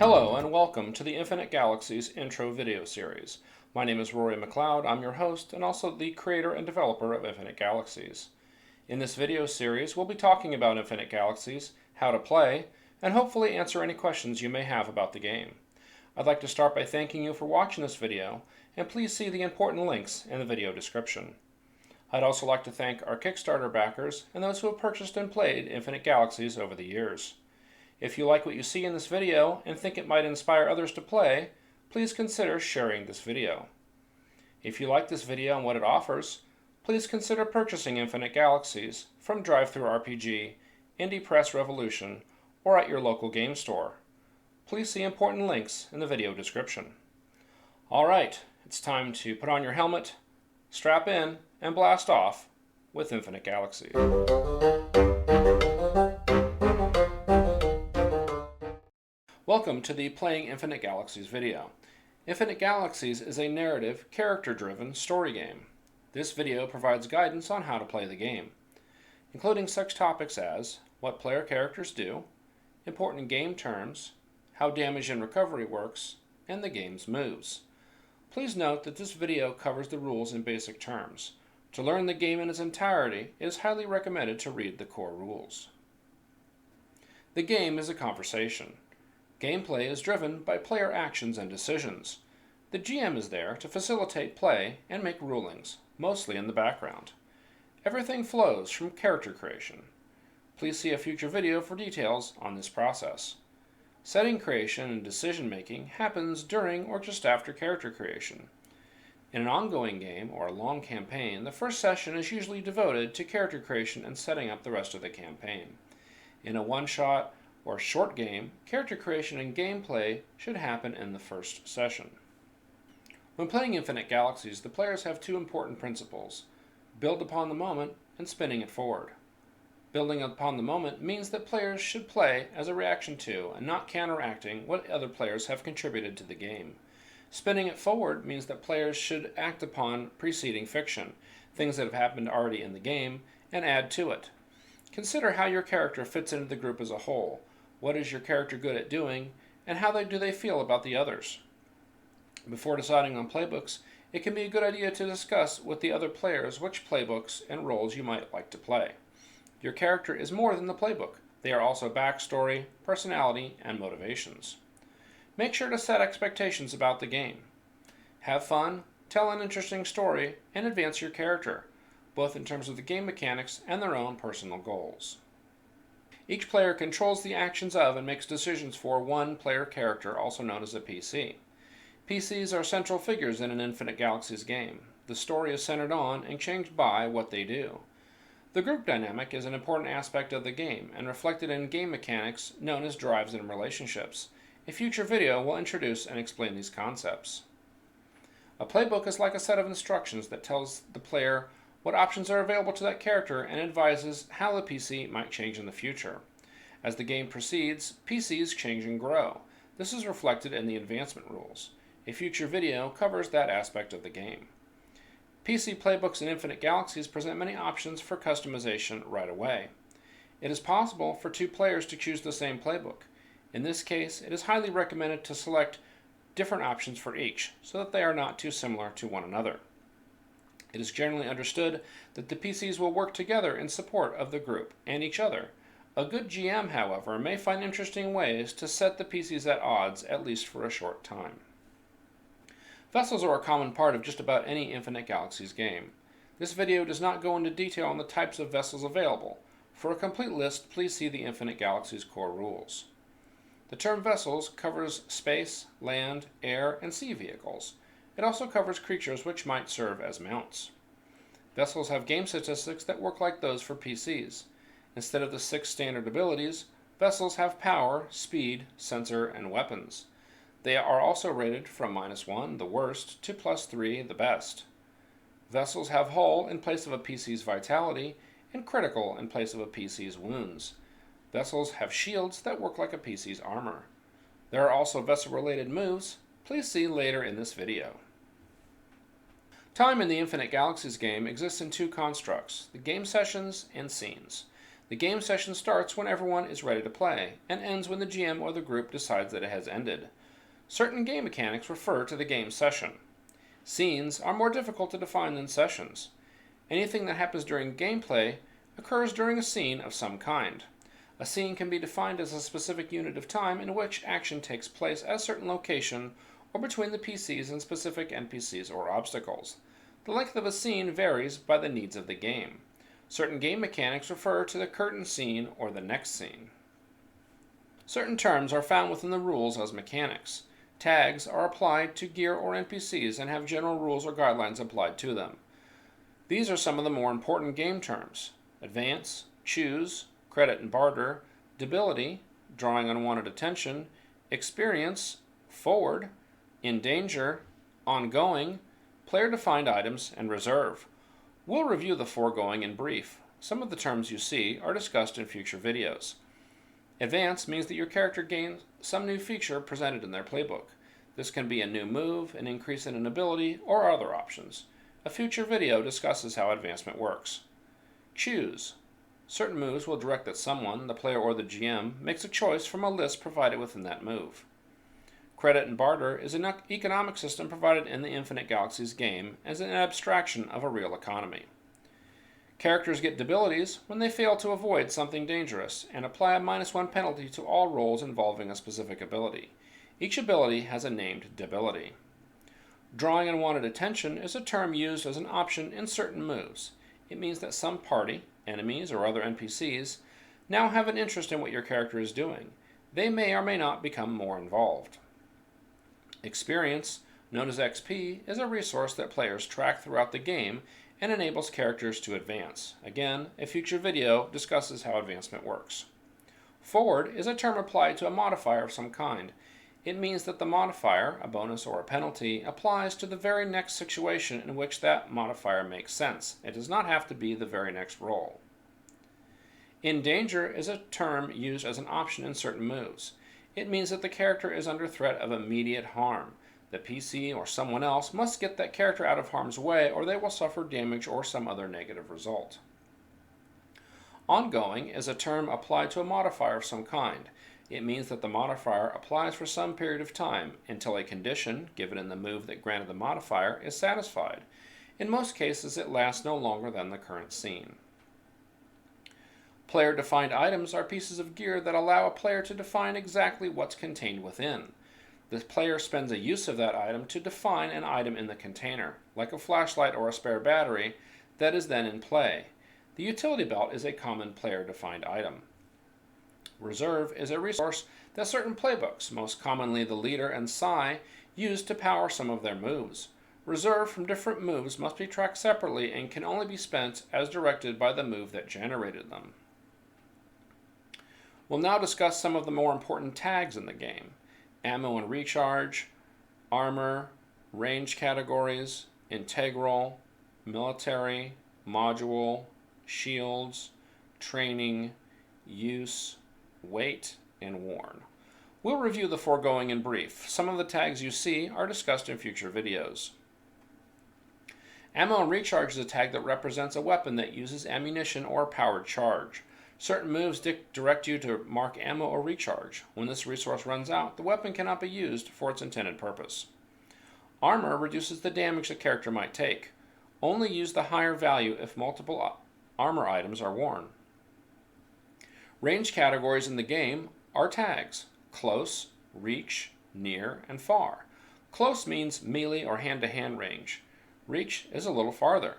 Hello and welcome to the Infinite Galaxies intro video series. My name is Rory McLeod. I'm your host and also the creator and developer of Infinite Galaxies. In this video series, we'll be talking about Infinite Galaxies, how to play, and hopefully answer any questions you may have about the game. I'd like to start by thanking you for watching this video, and please see the important links in the video description. I'd also like to thank our Kickstarter backers and those who have purchased and played Infinite Galaxies over the years. If you like what you see in this video and think it might inspire others to play, please consider sharing this video. If you like this video and what it offers, please consider purchasing Infinite Galaxies from DriveThruRPG, Indie Press Revolution, or at your local game store. Please see important links in the video description. Alright, it's time to put on your helmet, strap in, and blast off with Infinite Galaxies. Welcome to the Playing Infinite Galaxies video. Infinite Galaxies is a narrative, character-driven story game. This video provides guidance on how to play the game, including such topics as what player characters do, important game terms, how damage and recovery works, and the game's moves. Please note that this video covers the rules in basic terms. To learn the game in its entirety, it is highly recommended to read the core rules. The game is a conversation. Gameplay is driven by player actions and decisions. The GM is there to facilitate play and make rulings, mostly in the background. Everything flows from character creation. Please see a future video for details on this process. Setting creation and decision making happens during or just after character creation. In an ongoing game or a long campaign, the first session is usually devoted to character creation and setting up the rest of the campaign. In a one-shot or short game, character creation and gameplay should happen in the first session. When playing Infinite Galaxies, the players have two important principles: build upon the moment and spinning it forward. Building upon the moment means that players should play as a reaction to and not counteracting what other players have contributed to the game. Spinning it forward means that players should act upon preceding fiction, things that have happened already in the game, and add to it. Consider how your character fits into the group as a whole. What is your character good at doing, and how do they feel about the others? Before deciding on playbooks, it can be a good idea to discuss with the other players which playbooks and roles you might like to play. Your character is more than the playbook. They are also backstory, personality, and motivations. Make sure to set expectations about the game. Have fun, tell an interesting story, and advance your character, both in terms of the game mechanics and their own personal goals. Each player controls the actions of and makes decisions for one player character, also known as a PC. PCs are central figures in an Infinite Galaxies game. The story is centered on and changed by what they do. The group dynamic is an important aspect of the game and reflected in game mechanics known as drives and relationships. A future video will introduce and explain these concepts. A playbook is like a set of instructions that tells the player what options are available to that character and advises how the PC might change in the future. As the game proceeds, PCs change and grow. This is reflected in the advancement rules. A future video covers that aspect of the game. PC playbooks in Infinite Galaxies present many options for customization right away. It is possible for two players to choose the same playbook. In this case, it is highly recommended to select different options for each, so that they are not too similar to one another. It is generally understood that the PCs will work together in support of the group and each other. A good GM, however, may find interesting ways to set the PCs at odds, at least for a short time. Vessels are a common part of just about any Infinite Galaxies game. This video does not go into detail on the types of vessels available. For a complete list, please see the Infinite Galaxies core rules. The term vessels covers space, land, air, and sea vehicles. It also covers creatures which might serve as mounts. Vessels have game statistics that work like those for PCs. Instead of the 6 standard abilities, vessels have power, speed, sensor, and weapons. They are also rated from -1, the worst, to +3, the best. Vessels have hull in place of a PC's vitality, and critical in place of a PC's wounds. Vessels have shields that work like a PC's armor. There are also vessel-related moves. Please see later in this video. Time in the Infinite Galaxies game exists in two constructs, the game sessions and scenes. The game session starts when everyone is ready to play, and ends when the GM or the group decides that it has ended. Certain game mechanics refer to the game session. Scenes are more difficult to define than sessions. Anything that happens during gameplay occurs during a scene of some kind. A scene can be defined as a specific unit of time in which action takes place at a certain location or between the PCs and specific NPCs or obstacles. The length of a scene varies by the needs of the game. Certain game mechanics refer to the curtain scene or the next scene. Certain terms are found within the rules as mechanics. Tags are applied to gear or NPCs and have general rules or guidelines applied to them. These are some of the more important game terms: advance, choose, credit and barter, debility, drawing unwanted attention, experience, forward, in danger, ongoing, player-defined items, and reserve. We'll review the foregoing in brief. Some of the terms you see are discussed in future videos. Advance means that your character gains some new feature presented in their playbook. This can be a new move, an increase in an ability, or other options. A future video discusses how advancement works. Choose. Certain moves will direct that someone, the player or the GM, makes a choice from a list provided within that move. Credit and barter is an economic system provided in the Infinite Galaxies game as an abstraction of a real economy. Characters get debilities when they fail to avoid something dangerous and apply a -1 penalty to all rolls involving a specific ability. Each ability has a named debility. Drawing unwanted attention is a term used as an option in certain moves. It means that some party, enemies, or other NPCs now have an interest in what your character is doing. They may or may not become more involved. Experience, known as XP, is a resource that players track throughout the game and enables characters to advance. Again, a future video discusses how advancement works. Forward is a term applied to a modifier of some kind. It means that the modifier, a bonus or a penalty, applies to the very next situation in which that modifier makes sense. It does not have to be the very next roll. In danger is a term used as an option in certain moves. It means that the character is under threat of immediate harm. The PC or someone else must get that character out of harm's way or they will suffer damage or some other negative result. Ongoing is a term applied to a modifier of some kind. It means that the modifier applies for some period of time until a condition, given in the move that granted the modifier, is satisfied. In most cases, it lasts no longer than the current scene. Player-defined items are pieces of gear that allow a player to define exactly what's contained within. The player spends a use of that item to define an item in the container, like a flashlight or a spare battery, that is then in play. The utility belt is a common player-defined item. Reserve is a resource that certain playbooks, most commonly the leader and Psi, use to power some of their moves. Reserve from different moves must be tracked separately and can only be spent as directed by the move that generated them. We'll now discuss some of the more important tags in the game: ammo and recharge, armor, range categories, integral, military, module, shields, training, use, weight, and worn. We'll review the foregoing in brief. Some of the tags you see are discussed in future videos. Ammo and recharge is a tag that represents a weapon that uses ammunition or a powered charge. Certain moves direct you to mark ammo or recharge. When this resource runs out, the weapon cannot be used for its intended purpose. Armor reduces the damage the character might take. Only use the higher value if multiple armor items are worn. Range categories in the game are tags: close, reach, near, and far. Close means melee or hand-to-hand range. Reach is a little farther.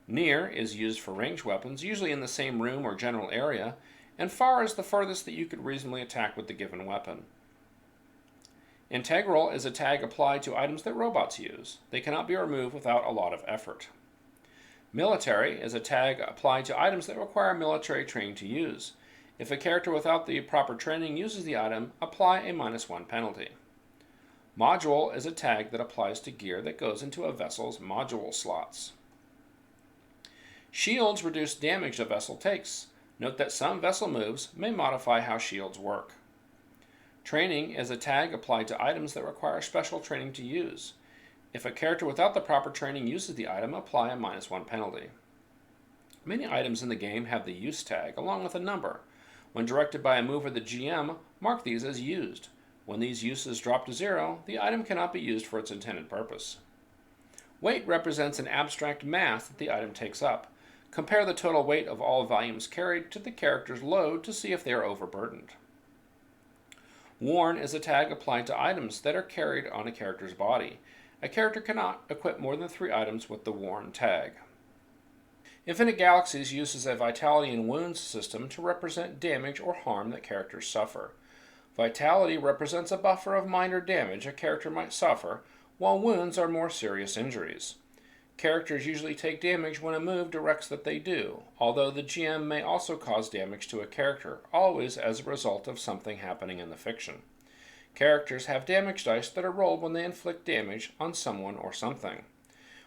Near is used for ranged weapons, usually in the same room or general area, and far is the furthest that you could reasonably attack with the given weapon. Integral is a tag applied to items that robots use. They cannot be removed without a lot of effort. Military is a tag applied to items that require military training to use. If a character without the proper training uses the item, apply a -1 penalty. Module is a tag that applies to gear that goes into a vessel's module slots. Shields reduce damage a vessel takes. Note that some vessel moves may modify how shields work. Training is a tag applied to items that require special training to use. If a character without the proper training uses the item, apply a -1 penalty. Many items in the game have the use tag along with a number. When directed by a move or the GM, mark these as used. When these uses drop to 0, the item cannot be used for its intended purpose. Weight represents an abstract mass that the item takes up. Compare the total weight of all volumes carried to the character's load to see if they are overburdened. Worn is a tag applied to items that are carried on a character's body. A character cannot equip more than 3 items with the worn tag. Infinite Galaxies uses a vitality and wounds system to represent damage or harm that characters suffer. Vitality represents a buffer of minor damage a character might suffer, while wounds are more serious injuries. Characters usually take damage when a move directs that they do, although the GM may also cause damage to a character, always as a result of something happening in the fiction. Characters have damage dice that are rolled when they inflict damage on someone or something.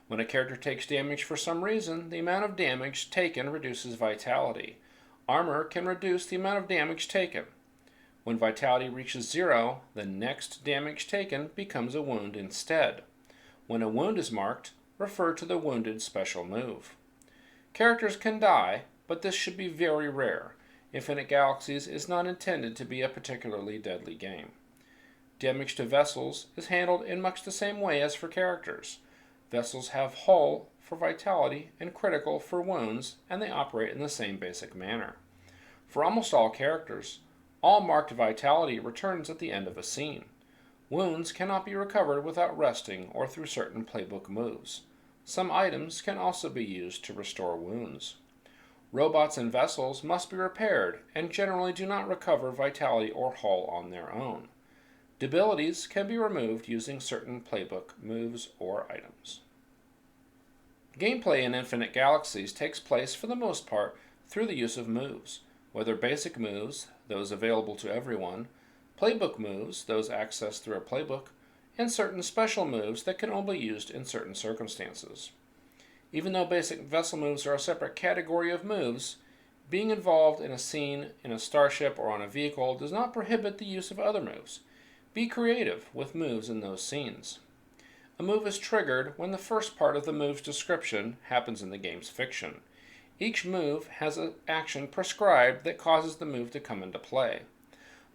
When a character takes damage for some reason, the amount of damage taken reduces vitality. Armor can reduce the amount of damage taken. When vitality reaches 0, the next damage taken becomes a wound instead. When a wound is marked, refer to the wounded special move. Characters can die, but this should be very rare. Infinite Galaxies is not intended to be a particularly deadly game. Damage to vessels is handled in much the same way as for characters. Vessels have hull for vitality and critical for wounds, and they operate in the same basic manner. For almost all characters, all marked vitality returns at the end of a scene. Wounds cannot be recovered without resting or through certain playbook moves. Some items can also be used to restore wounds. Robots and vessels must be repaired and generally do not recover vitality or hull on their own. Debilities can be removed using certain playbook moves or items. Gameplay in Infinite Galaxies takes place for the most part through the use of moves, whether basic moves, those available to everyone, playbook moves, those accessed through a playbook, and certain special moves that can only be used in certain circumstances. Even though basic vessel moves are a separate category of moves, being involved in a scene in a starship or on a vehicle does not prohibit the use of other moves. Be creative with moves in those scenes. A move is triggered when the first part of the move's description happens in the game's fiction. Each move has an action prescribed that causes the move to come into play.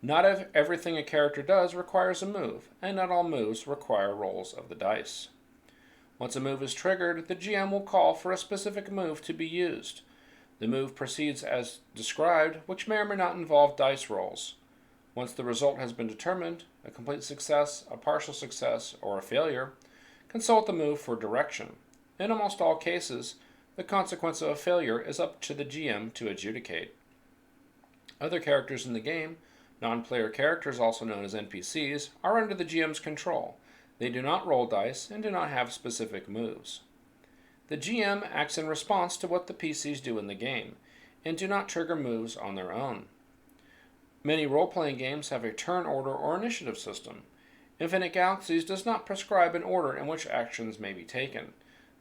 Not everything a character does requires a move, and not all moves require rolls of the dice. Once a move is triggered, the GM will call for a specific move to be used. The move proceeds as described, which may or may not involve dice rolls. Once the result has been determined, a complete success, a partial success, or a failure, consult the move for direction. In almost all cases, the consequence of a failure is up to the GM to adjudicate. Other characters in the game, non-player characters also known as NPCs, are under the GM's control. They do not roll dice and do not have specific moves. The GM acts in response to what the PCs do in the game, and do not trigger moves on their own. Many role-playing games have a turn order or initiative system. Infinite Galaxies does not prescribe an order in which actions may be taken.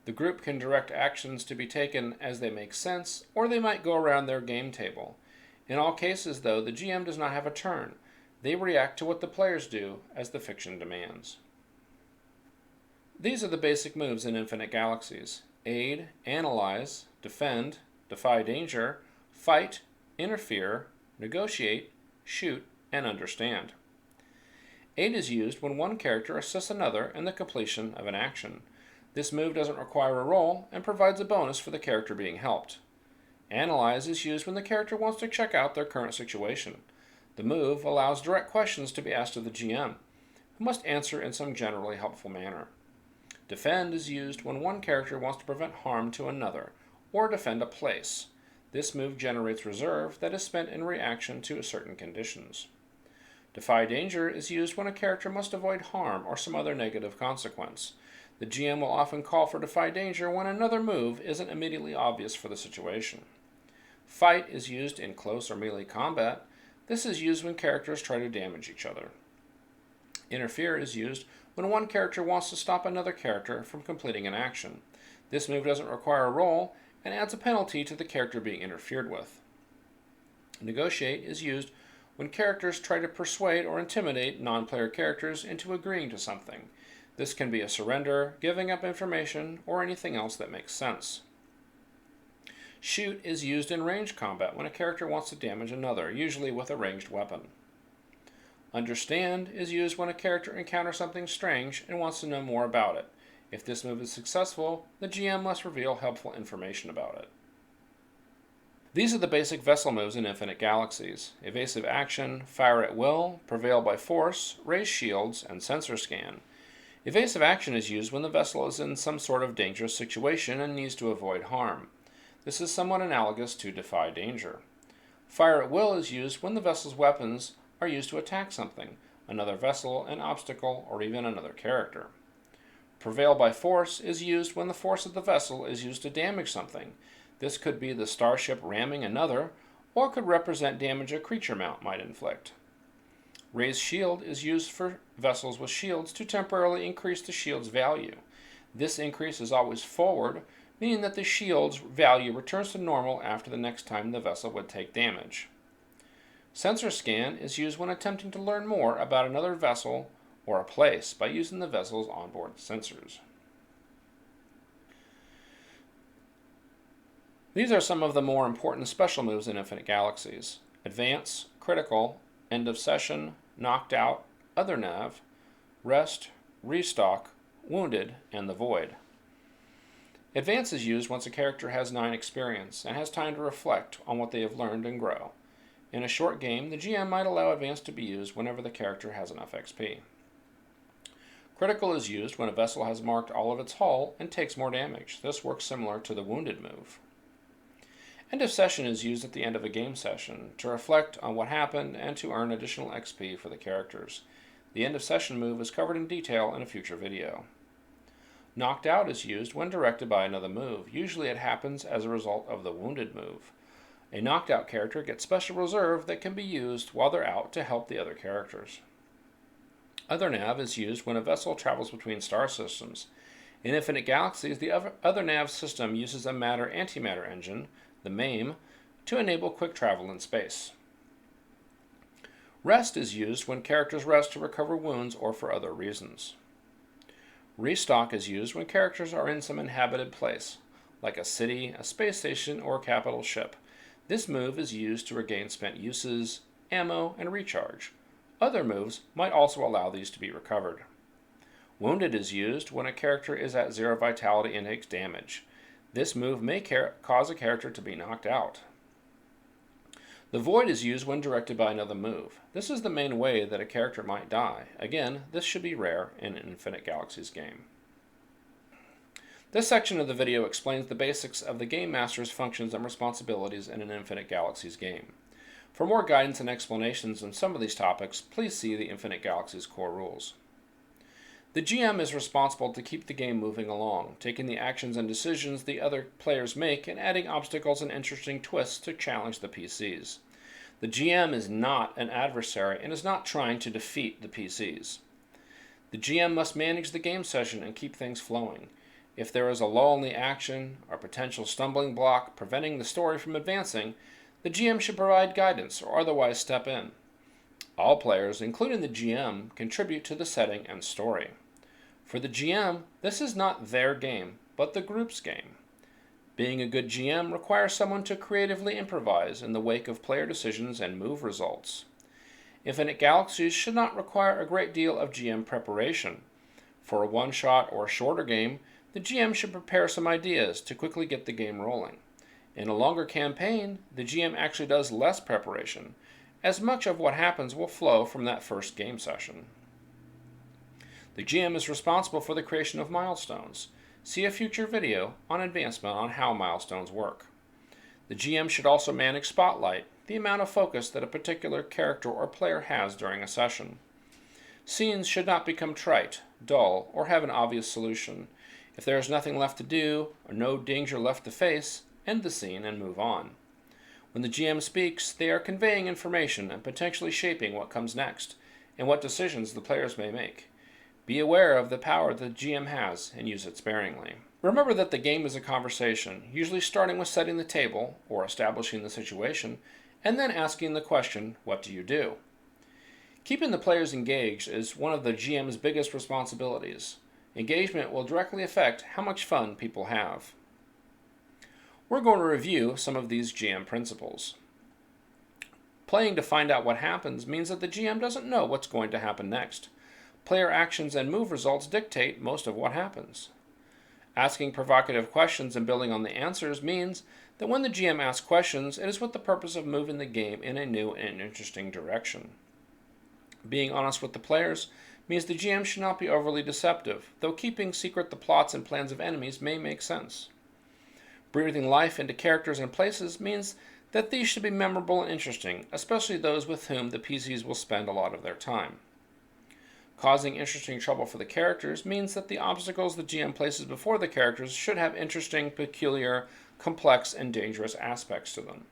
The group can direct actions to be taken as they make sense, or they might go around their game table. In all cases, though, the GM does not have a turn. They react to what the players do as the fiction demands. These are the basic moves in Infinite Galaxies: aid, analyze, defend, defy danger, fight, interfere, negotiate, shoot, and understand. Aid is used when one character assists another in the completion of an action. This move doesn't require a roll and provides a bonus for the character being helped. Analyze is used when the character wants to check out their current situation. The move allows direct questions to be asked of the GM, who must answer in some generally helpful manner. Defend is used when one character wants to prevent harm to another, or defend a place. This move generates reserve that is spent in reaction to certain conditions. Defy danger is used when a character must avoid harm or some other negative consequence. The GM will often call for defy danger when another move isn't immediately obvious for the situation. Fight is used in close or melee combat. This is used when characters try to damage each other. Interfere is used when one character wants to stop another character from completing an action. This move doesn't require a roll and adds a penalty to the character being interfered with. Negotiate is used when characters try to persuade or intimidate non-player characters into agreeing to something. This can be a surrender, giving up information, or anything else that makes sense. Shoot is used in ranged combat when a character wants to damage another, usually with a ranged weapon. Understand is used when a character encounters something strange and wants to know more about it. If this move is successful, the GM must reveal helpful information about it. These are the basic vessel moves in Infinite Galaxies: evasive action, fire at will, prevail by force, raise shields, and sensor scan. Evasive action is used when the vessel is in some sort of dangerous situation and needs to avoid harm. This is somewhat analogous to defy danger. Fire at will is used when the vessel's weapons are used to attack something, another vessel, an obstacle, or even another character. Prevail by force is used when the force of the vessel is used to damage something. This could be the starship ramming another, or could represent damage a creature mount might inflict. Raise shield is used for vessels with shields to temporarily increase the shield's value. This increase is always forward, meaning that the shield's value returns to normal after the next time the vessel would take damage. Sensor scan is used when attempting to learn more about another vessel or a place by using the vessel's onboard sensors. These are some of the more important special moves in Infinite Galaxies: Advance, Critical, End of Session, Knocked Out, Other Nav, Rest, Restock, Wounded, and the Void. Advance is used once a character has 9 experience and has time to reflect on what they have learned and grow. In a short game, the GM might allow Advance to be used whenever the character has enough XP. Critical is used when a vessel has marked all of its hull and takes more damage. This works similar to the Wounded move. End of Session is used at the end of a game session to reflect on what happened and to earn additional XP for the characters. The End of Session move is covered in detail in a future video. Knocked Out is used when directed by another move. Usually it happens as a result of the Wounded move. A knocked out character gets special reserve that can be used while they're out to help the other characters. Other Nav is used when a vessel travels between star systems. In Infinite Galaxies, the Other Nav system uses a matter-antimatter engine, the MAME, to enable quick travel in space. Rest is used when characters rest to recover wounds or for other reasons. Restock is used when characters are in some inhabited place, like a city, a space station, or a capital ship. This move is used to regain spent uses, ammo, and recharge. Other moves might also allow these to be recovered. Wounded is used when a character is at 0 vitality and takes damage. This move may cause a character to be knocked out. The Void is used when directed by another move. This is the main way that a character might die. Again, this should be rare in an Infinite Galaxies game. This section of the video explains the basics of the Game Master's functions and responsibilities in an Infinite Galaxies game. For more guidance and explanations on some of these topics, please see the Infinite Galaxies core rules. The GM is responsible to keep the game moving along, taking the actions and decisions the other players make and adding obstacles and interesting twists to challenge the PCs. The GM is not an adversary and is not trying to defeat the PCs. The GM must manage the game session and keep things flowing. If there is a lull in the action or potential stumbling block preventing the story from advancing, the GM should provide guidance or otherwise step in. All players, including the GM, contribute to the setting and story. For the GM, this is not their game, but the group's game. Being a good GM requires someone to creatively improvise in the wake of player decisions and move results. Infinite Galaxies should not require a great deal of GM preparation. For a one-shot or shorter game, the GM should prepare some ideas to quickly get the game rolling. In a longer campaign, the GM actually does less preparation, as much of what happens will flow from that first game session. The GM is responsible for the creation of milestones. See a future video on advancement on how milestones work. The GM should also manage Spotlight, the amount of focus that a particular character or player has during a session. Scenes should not become trite, dull, or have an obvious solution. If there is nothing left to do, or no danger left to face, end the scene and move on. When the GM speaks, they are conveying information and potentially shaping what comes next, and what decisions the players may make. Be aware of the power the GM has and use it sparingly. Remember that the game is a conversation, usually starting with setting the table, or establishing the situation, and then asking the question, what do you do? Keeping the players engaged is one of the GM's biggest responsibilities. Engagement will directly affect how much fun people have. We're going to review some of these GM principles. Playing to find out what happens means that the GM doesn't know what's going to happen next. Player actions and move results dictate most of what happens. Asking provocative questions and building on the answers means that when the GM asks questions, it is with the purpose of moving the game in a new and interesting direction. Being honest with the players means the GM should not be overly deceptive, though keeping secret the plots and plans of enemies may make sense. Breathing life into characters and places means that these should be memorable and interesting, especially those with whom the PCs will spend a lot of their time. Causing interesting trouble for the characters means that the obstacles the GM places before the characters should have interesting, peculiar, complex, and dangerous aspects to them.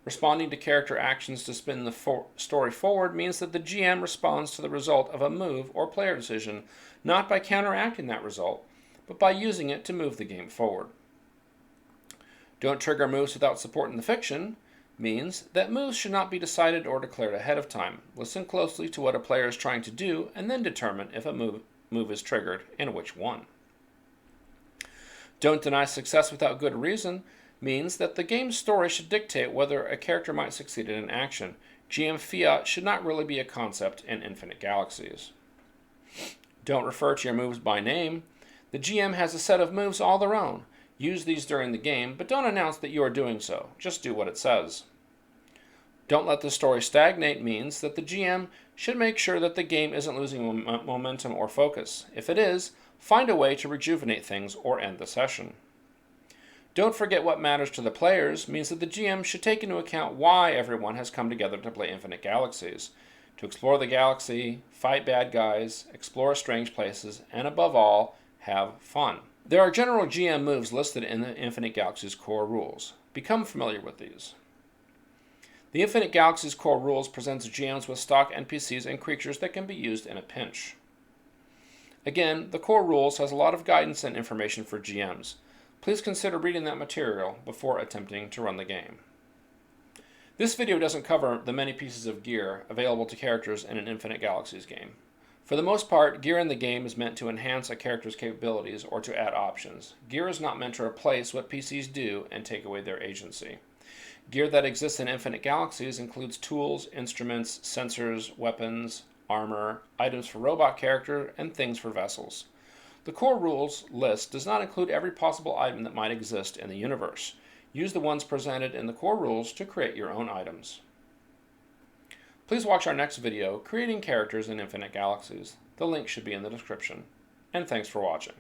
Responding to character actions to spin the story forward means that the GM responds to the result of a move or player decision, not by counteracting that result, but by using it to move the game forward. Don't trigger moves without support in the fiction means that moves should not be decided or declared ahead of time. Listen closely to what a player is trying to do and then determine if a move is triggered and which one. Don't deny success without good reason means that the game's story should dictate whether a character might succeed in an action. GM fiat should not really be a concept in Infinite Galaxies. Don't refer to your moves by name. The GM has a set of moves all their own. Use these during the game, but don't announce that you are doing so. Just do what it says. Don't let the story stagnate means that the GM should make sure that the game isn't losing momentum or focus. If it is, find a way to rejuvenate things or end the session. Don't forget what matters to the players means that the GM should take into account why everyone has come together to play Infinite Galaxies. To explore the galaxy, fight bad guys, explore strange places, and above all, have fun. There are general GM moves listed in the Infinite Galaxies core rules. Become familiar with these. The Infinite Galaxies core rules presents GMs with stock NPCs and creatures that can be used in a pinch. Again, the core rules has a lot of guidance and information for GMs. Please consider reading that material before attempting to run the game. This video doesn't cover the many pieces of gear available to characters in an Infinite Galaxies game. For the most part, gear in the game is meant to enhance a character's capabilities or to add options. Gear is not meant to replace what PCs do and take away their agency. Gear that exists in Infinite Galaxies includes tools, instruments, sensors, weapons, armor, items for robot character, and things for vessels. The core rules list does not include every possible item that might exist in the universe. Use the ones presented in the core rules to create your own items. Please watch our next video, Creating Characters in Infinite Galaxies. The link should be in the description. And thanks for watching.